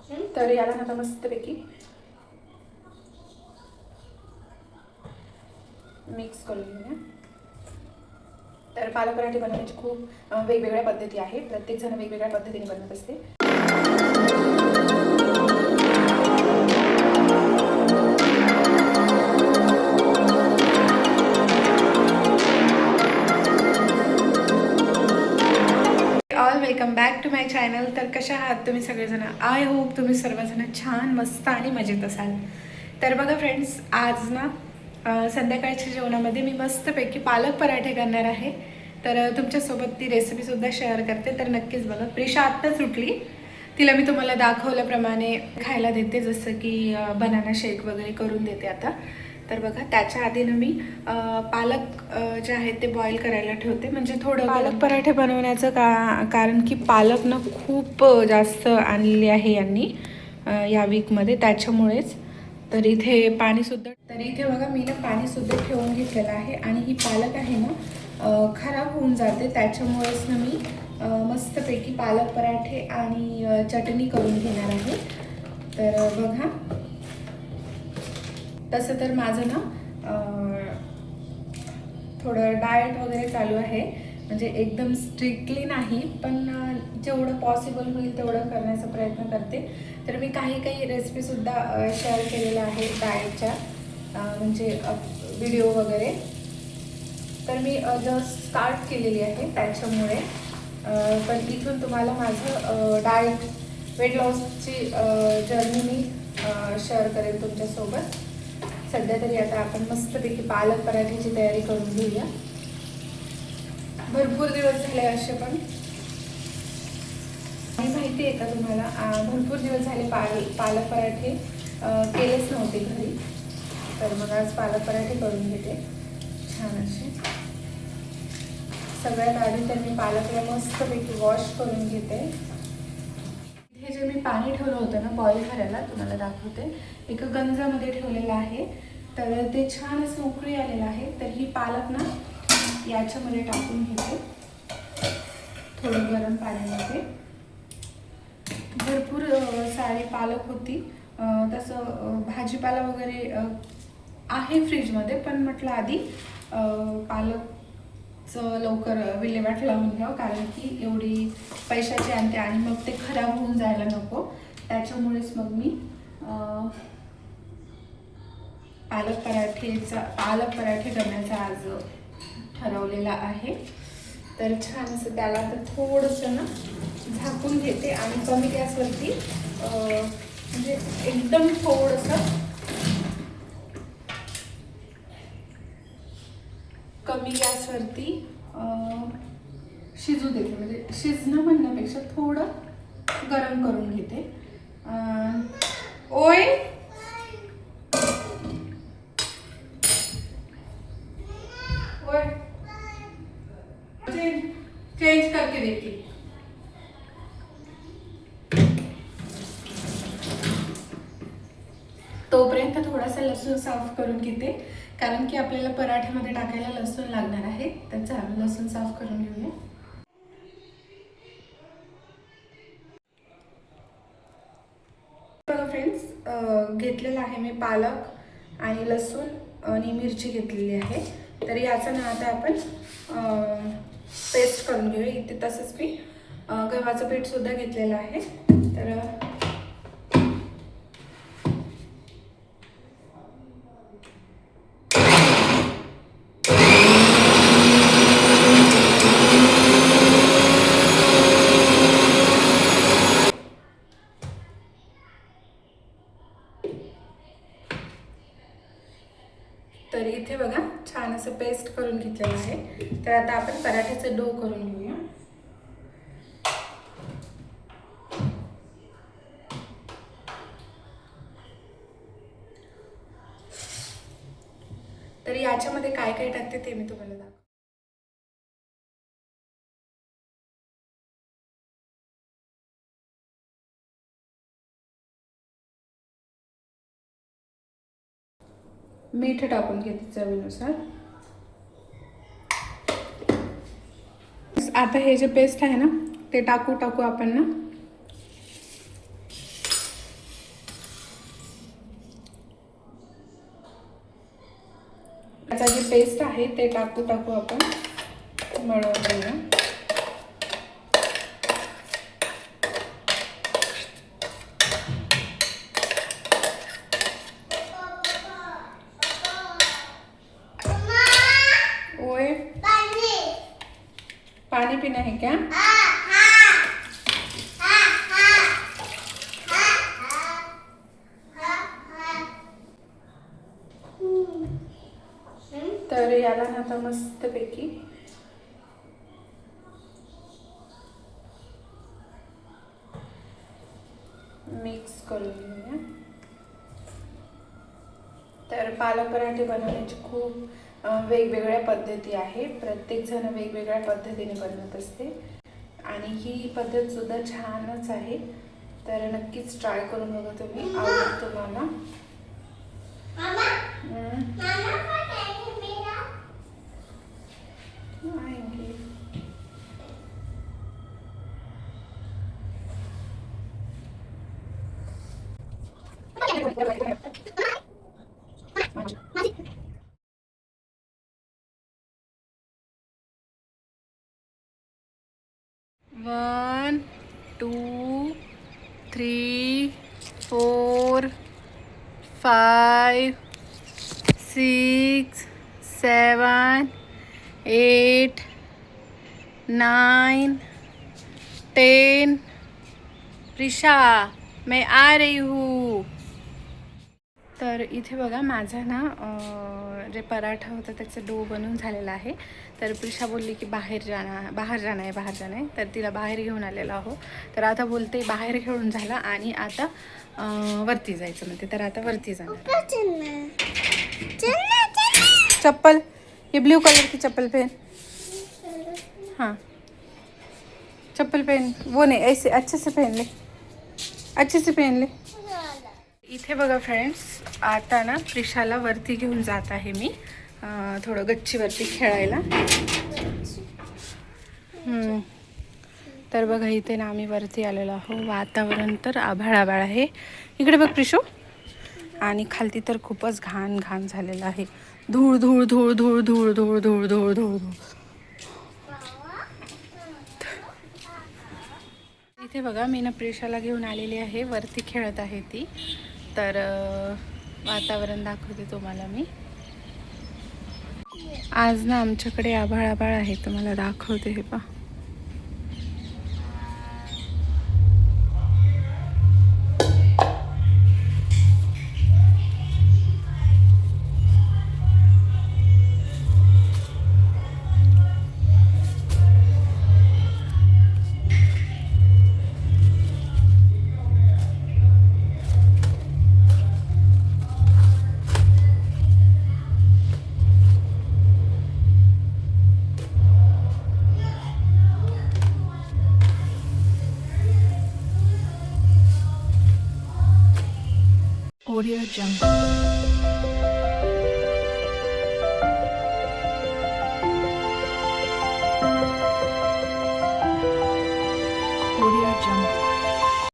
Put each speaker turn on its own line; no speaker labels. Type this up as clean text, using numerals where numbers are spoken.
तर याला आता मस्तपैकी मिक्स करून घेऊया. तर पालक पराठे बनवण्याची खूप वेगवेगळ्या पद्धती आहेत. प्रत्येकजण वेगवेगळ्या पद्धतीने बनवत असते. All welcome back to my channel. तर कशा आहात तुम्ही सगळेजण? आय होप तुम्ही सर्वजण छान मस्त आणि मजेत असाल. तर बघा फ्रेंड्स, आज ना संध्याकाळच्या जेवणामध्ये मी मस्तपैकी पालक पराठे करणार आहे. तर तुमच्यासोबत ती रेसिपीसुद्धा शेअर करते. तर नक्कीच बघा. प्रिशा आत्ताच उठली, तिला मी तुम्हाला दाखवल्याप्रमाणे खायला देते, जसं की बनाना शेक वगैरे करून देते आता. तर बघा, त्याच्या आधीनं मी पालक जे आहेत ते बॉईल करायला ठेवते. म्हणजे थोडं पालक पराठे बनवण्याचं कारण की पालक ना खूप जास्त आणलेली आहे यांनी या वीकमध्ये, त्याच्यामुळेच. तर इथे पाणीसुद्धा, तर इथे बघा मी ना पाणीसुद्धा ठेवून घेतलेलं आहे. आणि ही पालक आहे ना खराब होऊन जाते, त्याच्यामुळेच ना मी मस्तपैकी पालक पराठे आणि चटणी करून घेणार आहे. तर बघा, तसं तर माझं ना थोडं डाएट वगैरे चालू आहे. म्हणजे एकदम स्ट्रिक्टली नाही, पण जेवढं पॉसिबल होईल तेवढं करण्याचा प्रयत्न करते. तर मी काही रेसिपीसुद्धा शेअर केलेल्या आहेत डाएटच्या, म्हणजे व्हिडिओ वगैरे. तर मी जस्ट स्टार्ट केलेली आहे त्याच्यामुळे. पण इथून तुम्हाला माझं डाएट, वेट लॉसची जर्नी मी शेअर करेन तुमच्यासोबत. सध्या तरी आता आपण मस्तपैकी पालक पराठ्याची तयारी करून घेऊया. भरपूर दिवस झाले असे, पण माहिती आहे का तुम्हाला, भरपूर दिवस झाले पालक पराठे केलेच नव्हते घरी. तर मग आज पालक पराठे करून घेते छान असे. सगळ्यात आधी तर मी पालकला मस्तपैकी वॉश करून घेते. हे जे मी पाणी ठेवलं होतं ना बॉईल करायला, तुम्हाला दाखवते. एका गंजामध्ये ठेवलेलं आहे. तर ते छान असं उकळी आलेलं आहे. तर ही पालक ना याच्यामध्ये टाकून घेते, थोडं गरम पाण्यामध्ये. भरपूर सारी पालक होती. तसं भाजीपाला वगैरे आहे फ्रीजमध्ये, पण म्हटलं आधी पालकचं लवकर विल्हेवाट लावून घ्यावं, कारण की एवढी पैशाची आणते आणि मग ते खराब होऊन जायला नको. त्याच्यामुळेच मग मी पालक पराठे करण्याचा आज ठरवलेला आहे. तर छान असं त्याला तर थोडंसं ना झाकून घेते आणि कमी गॅसवरती, म्हणजे एकदम थोडंसं कमी गॅसवरती शिजू देते. म्हणजे शिजणं म्हणण्यापेक्षा थोडं गरम करून घेते. ओय चेंज करके देखिए. तोपर्यंत थोडासा लसूण साफ करून घेते, कारण की आपल्याला पराठ्यामध्ये टाकायला लसूण लागणार आहे. तर चला लसूण साफ करून घेऊया. बघा फ्रेंड्स, घेतलेलं आहे मी पालक आणि लसूण आणि मिरची घेतलेली आहे. तर याचं ना आता आपण पेस्ट करून घेऊया. इथे तसंच मी गव्हाचं पीठसुद्धा घेतलेलं आहे. तर इथे बघा छान असं पेस्ट करून घेतलेलं आहे. तर आता आपण पराठ्याचं डो करून घेऊया. तर याच्यामध्ये काय काय टाकते ते मी तुम्हाला दाखवते. मीठ टाकून घेते चवीनुसार. आता हे जे पेस्ट आहे ना ते टाकू आपण ना आता जी पेस्ट आहे ते टाकू आपण मळून घेऊया. ओए पानी पीना है क्या? तर याला ना आता मस्तपैकी मिक्स करून घेऊया. तर पालक पराठे बनवण्याची खूप वेगवेगळ्या पद्धती आहे. प्रत्येक जण वेगवेगळ्या पद्धतीने बनवत असते आणि ही पद्धत सुद्धा छानच आहे. तर नक्कीच ट्राय करून बघा तुम्ही, आवडेल तुम्हाला. वन 2 3 4 5 6 7 8 9 10. प्रिशा मैं आ रही हूँ. तर इथे बघा माझा ना जे पराठा होता त्याचं डो बनून झालेला आहे. तर प्रिशा बोलली की बाहेर जाणं आहे. तर तिला बाहेर घेऊन आलेला आहो. तर आता बोलते बाहेर खेळून झाला आणि आता वरती जायचं म्हणते. तर आता वरती जाणार. चप्पल, ये ब्लू कलर की चप्पल पहन. हाँ चप्पल पहन, वो नहीं ऐसे अच्छे से पहन ले. इथे बघा फ्रेंड्स, आता ना प्रिशाला वरती घेऊन जात आहे मी थोडं गच्चीवरती खेळायला. तर बघा इथे ना आम्ही वरती आलेलो आहो. वातावरण तर आभाळ आहे. इकडे बघ प्रिशू. आणि खालती तर खूपच घाण झालेलं आहे. धूळ धूळ धूळ धूळ धूळ धूळ धूळ धूळ धूळ. इथे बघा मी ना प्रिशाला घेऊन आलेली आहे. वरती खेळत आहे ती. तर वातावरण दाखवते तुम्हाला मी. आज ना आमच्याकडे आभाळ आहे. तुम्हाला दाखवते हे पहा. Audio Jungle.